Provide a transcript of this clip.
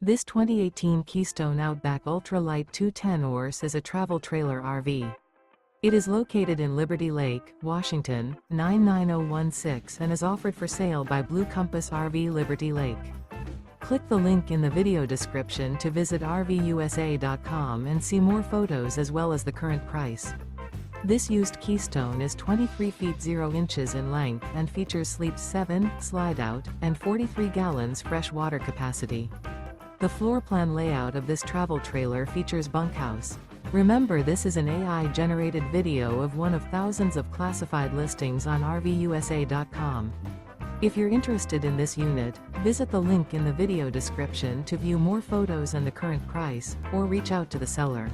This 2018 Keystone Outback Ultra Lite 210 horse is a travel trailer RV. It is located in Liberty Lake, Washington, 99016 and is offered for sale by Blue Compass RV Liberty Lake. Click the link in the video description to visit RVUSA.com and see more photos as well as the current price. This used Keystone is 23 feet 0 inches in length and features sleep 7, slide-out, and 43 gallons fresh water capacity. The floor plan layout of this travel trailer features bunkhouse. Remember, this is an AI-generated video of one of thousands of classified listings on RVUSA.com. If you're interested in this unit, visit the link in the video description to view more photos and the current price, or reach out to the seller.